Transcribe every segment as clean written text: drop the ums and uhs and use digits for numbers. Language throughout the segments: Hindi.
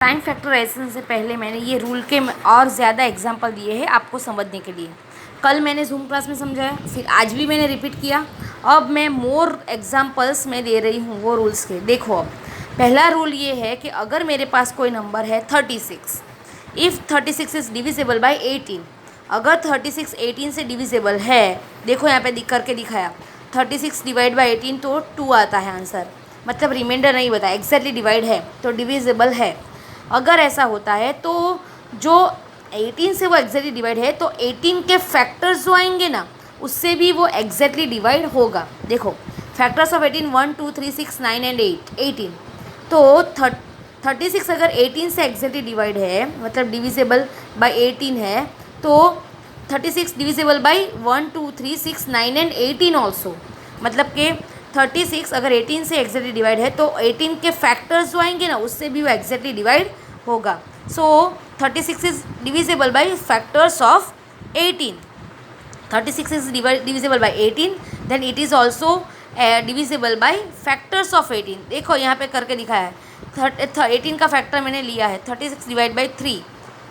टाइम फैक्टराइजेशन से पहले मैंने ये रूल के और ज़्यादा एग्जांपल दिए हैं आपको समझने के लिए। कल मैंने जूम क्लास में समझाया, फिर आज भी मैंने रिपीट किया। अब मैं मोर एग्जांपल्स में दे रही हूँ वो रूल्स के। देखो, अब पहला रूल ये है कि अगर मेरे पास कोई नंबर है 36, इफ़ 36 इज़ डिविजिबल बाय 18, अगर 36 18 से डिविजिबल है, देखो यहाँ पे करके दिखाया, 36 डिवाइड बाई 18 तो 2 आता है आंसर, मतलब रिमाइंडर नहीं बताया, एग्जैक्टली डिवाइड है तो डिविजिबल है। अगर ऐसा होता है तो जो 18 से वो एग्जैक्टली डिवाइड है तो 18 के फैक्टर्स जो आएंगे ना उससे भी वो एग्जैक्टली डिवाइड होगा। देखो, फैक्टर्स ऑफ 18 1 2 3 6 9 एंड 8 18, तो 36 अगर 18 से एग्जैक्टली डिवाइड है, मतलब डिविजिबल बाय 18 है, तो 36 डिविजिबल बाय 1 2 3 6 9 एंड 18 ऑल्सो, मतलब कि 36 अगर 18 से एग्जैक्टली डिवाइड है तो 18 के फैक्टर्स जो आएंगे ना उससे भी वो एग्जैक्टली डिवाइड होगा। So 36 is divisible by factors of 18, 36 is divisible by 18, then it is also divisible by factors of 18। देखो यहाँ पे करके दिखाया है, 18 का फैक्टर मैंने लिया है 36 डिवाइड बाई 3,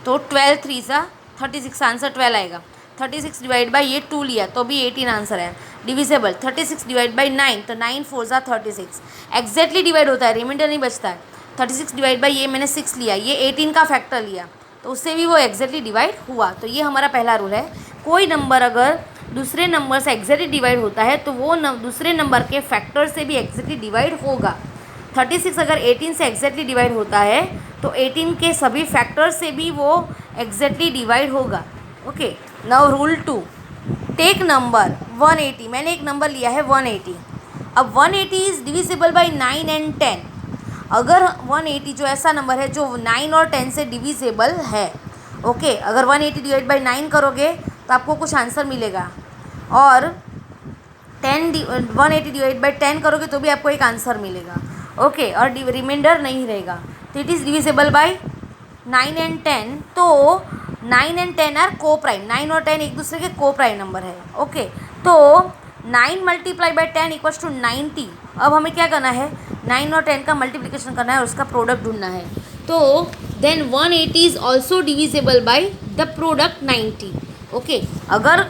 तो 12 3 सा 36 आंसर 12 आएगा। 36 डिवाइड बाई ये 2 लिया तो भी 18 आंसर है। डिविजिबल 36 डिवाइड बाई 9, तो 9 4 सा 36, एग्जैक्टली डिवाइड होता है, रिमाइंडर नहीं बचता है। 36 डिवाइड बाई ये मैंने 6 लिया, ये 18 का फैक्टर लिया तो उससे भी वो एग्जैक्टली डिवाइड हुआ। तो ये हमारा पहला रूल है, कोई नंबर अगर दूसरे नंबर से एग्जैक्टली डिवाइड होता है तो वो दूसरे नंबर के फैक्टर से भी एग्जैक्टली डिवाइड होगा। 36 अगर 18 से एग्जैक्टली डिवाइड होता है तो 18 के सभी फैक्टर से भी वो एग्जैक्टली डिवाइड होगा। Okay, now rule 2, take number 180, मैंने एक नंबर लिया है 180। अब 180 इज़ डिविजिबल बाई 9 एंड 10। अगर 180 जो ऐसा नंबर है जो 9 और 10 से डिविजिबल है, ओके, अगर 180 डिवाइड बाई 9 करोगे तो आपको कुछ आंसर मिलेगा, और 180 डिवाइड बाई 10 करोगे तो भी आपको एक आंसर मिलेगा, ओके, और रिमाइंडर नहीं रहेगा। तो it is divisible by 9 and 10, तो 9 एंड 10 आर को प्राइम, 9 और 10 एक दूसरे के को प्राइम नंबर है, ओके। तो 9 मल्टीप्लाई बाई 10 इक्वल्स टू 90। अब हमें क्या करना है, 9 और 10 का मल्टीप्लिकेशन करना है और उसका प्रोडक्ट ढूंढना है। तो then 180 is also divisible by the product 90, okay. अगर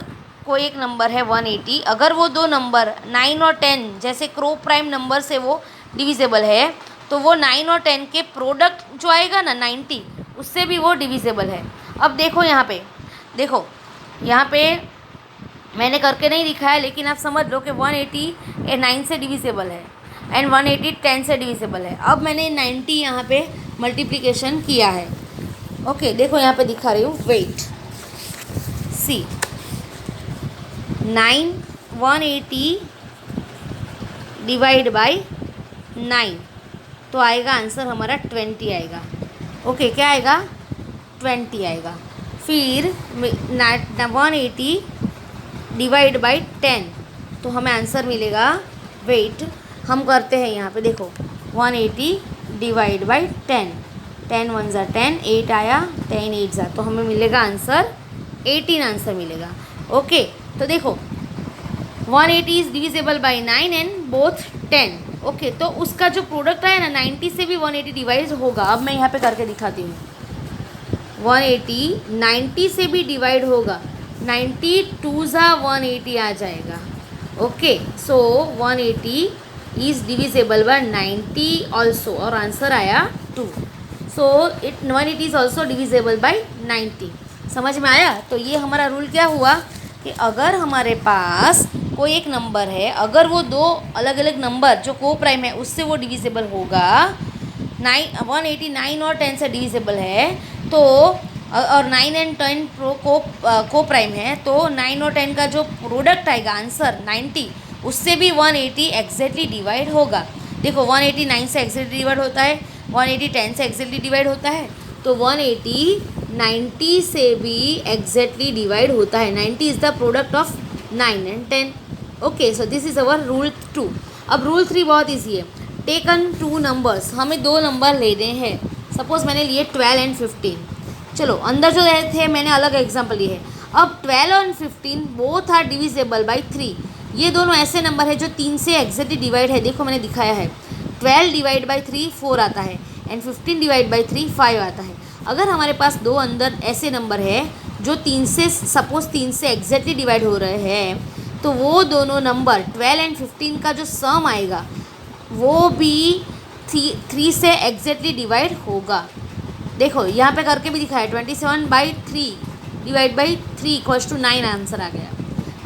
कोई एक नंबर है 180, अगर वो दो नंबर 9 और 10 जैसे क्रो प्राइम नंबर से वो डिविजिबल है तो वो 9 और 10 के प्रोडक्ट जो आएगा ना 90, उससे भी वो डिविजिबल है। अब देखो यहाँ पे, देखो यहाँ पे मैंने करके नहीं दिखाया, लेकिन आप समझ लो कि 180 9 से डिविजिबल है एंड 180 10 से डिविजिबल है। अब मैंने 90 यहाँ पे मल्टीप्लिकेशन किया है, ओके। देखो यहाँ पे दिखा रही हूँ, वेट, सी 9 180 डिवाइड बाई 9, तो आएगा आंसर हमारा 20 आएगा, ओके। क्या आएगा, 20 आएगा। फिर 180 डिवाइड बाई 10, तो हमें आंसर मिलेगा, वेट हम करते हैं यहाँ पे, देखो 180 डिवाइड बाई 10, 10 1 ज़ा 10, 8 आया, 10 8 ज़ा, तो हमें मिलेगा आंसर 18 आंसर मिलेगा, ओके। तो देखो 180 is divisible by 9 and both 10, okay. तो उसका जो प्रोडक्ट आया ना 90 से भी 180 डिवाइड होगा। अब मैं यहाँ पे करके दिखाती हूँ, 180 90 से भी डिवाइड होगा, 90 2 ज़ा 180 आ जाएगा, okay. So 180 is divisible by 90 also, और आंसर आया 2। सो 180 इज़ ऑल्सो डिविजिबल बाय 90। समझ में आया? तो ये हमारा रूल क्या हुआ कि अगर हमारे पास कोई एक नंबर है, अगर वो दो अलग अलग नंबर जो को प्राइम है उससे वो डिविजिबल होगा, 180 9 और 10 से डिविजिबल है, तो और 9 एंड 10 को प्राइम है, तो 9 और 10 का जो प्रोडक्ट आएगा आंसर 90, उससे भी 180 एग्जैक्टली डिवाइड होगा। देखो 180 9 से एग्जैक्टली डिवाइड होता है, 180 10 से एग्जैक्टली डिवाइड होता है, तो 180 90 से भी एग्जैक्टली डिवाइड होता है। 90 is the product of 9 and 10, okay. So this is our rule 2। अब रूल 3 बहुत ईजी है, टेकन 2 नंबर्स, हमें 2 नंबर लेने हैं। सपोज मैंने लिए 12 एंड 15, चलो अंदर जो रहे थे मैंने अलग एग्जाम्पल लिए है। अब 12 और 15 बोथ आर डिविजिबल बाई 3, ये दोनों ऐसे नंबर है जो 3 से एग्जैक्टली डिवाइड है। देखो मैंने दिखाया है, 12 डिवाइड बाई 3 4 आता है, एंड 15 डिवाइड बाई 3 5 आता है। अगर हमारे पास दो अंदर ऐसे नंबर है जो 3 से सपोज 3 से एग्जैक्टली डिवाइड हो रहे हैं, तो वो दोनों नंबर 12 एंड 15 का जो सम आएगा वो भी 3 से एग्जैक्टली डिवाइड होगा। देखो यहाँ पे करके भी दिखाया 27/3 divide by 3 equals to 9 answer आ गया।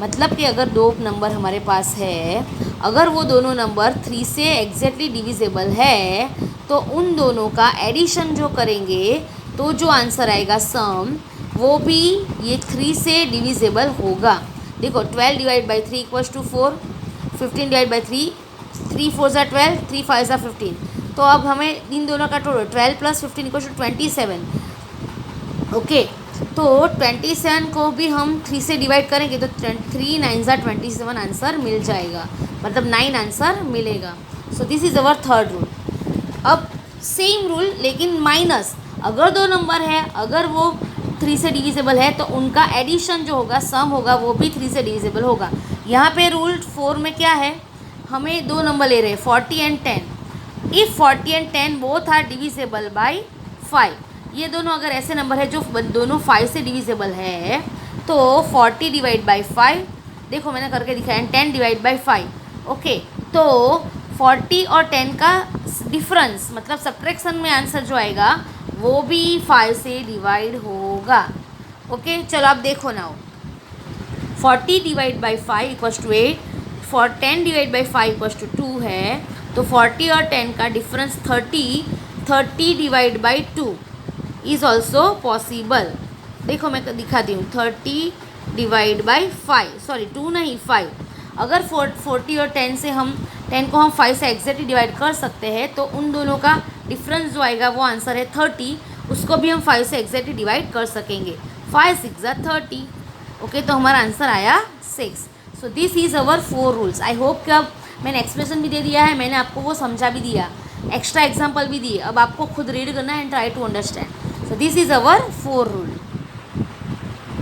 मतलब कि अगर दो नंबर हमारे पास है, अगर वो दोनों नंबर 3 से एग्जैक्टली डिविजिबल है, तो उन दोनों का एडिशन जो करेंगे तो जो आंसर आएगा सम, वो भी ये 3 से डिविजिबल होगा। देखो 12 divide by 3 equals to 4, 15 divide by 3, 3 4 ज़ा 12, 3 5 ज़ा 15। तो अब हमें इन दोनों का total 12 plus 15 equals to 27। Okay, तो 27 को भी हम 3 से डिवाइड करेंगे तो 3 9 ज़ा 27 आंसर मिल जाएगा, मतलब 9 आंसर मिलेगा। सो this is our third rule. अब सेम रूल लेकिन माइनस, अगर दो नंबर है, अगर वो 3 से डिविजिबल है तो उनका एडिशन जो होगा सम होगा वो भी 3 से डिविजिबल होगा। यहाँ पे रूल 4 में क्या है, हमें दो नंबर ले रहे हैं 40 and 10। If 40 and 10 both are divisible by 5, ये दोनों अगर ऐसे नंबर है जो दोनों 5 से डिविजिबल है, तो 40 डिवाइड बाई 5, देखो मैंने करके दिखाया, 10 डिवाइड बाई 5। ओके, तो 40 और 10 का डिफरेंस मतलब सब्ट्रैक्शन में आंसर जो आएगा वो भी 5 से डिवाइड होगा। ओके, चलो आप देखो ना, 40 divide by 5 equals to 8, 10 divide by 5 equals to 2 है, तो 40 और 10 का difference 30 divide by 2 is also possible. देखो मैं दिखाती हूँ, 30 डिवाइड बाई 5, सॉरी 2 नहीं 5। अगर 40 और 10 से हम 10 को हम 5 से एग्जैक्टली डिवाइड कर सकते हैं, तो उन दोनों का डिफरेंस जो आएगा वो आंसर है 30, उसको भी हम 5 से एग्जैक्टली डिवाइड कर सकेंगे। 5 6 ज़ा 30। ओके, तो हमारा आंसर आया 6। सो this is our 4 rules. I hope कि अब मैंने एक्सप्लेनेशन भी दे दिया है, मैंने आपको वो समझा भी दिया, एक्स्ट्रा एग्जाम्पल भी दिए। अब आपको खुद रीड करना है and try to understand. So this is our 4 rule.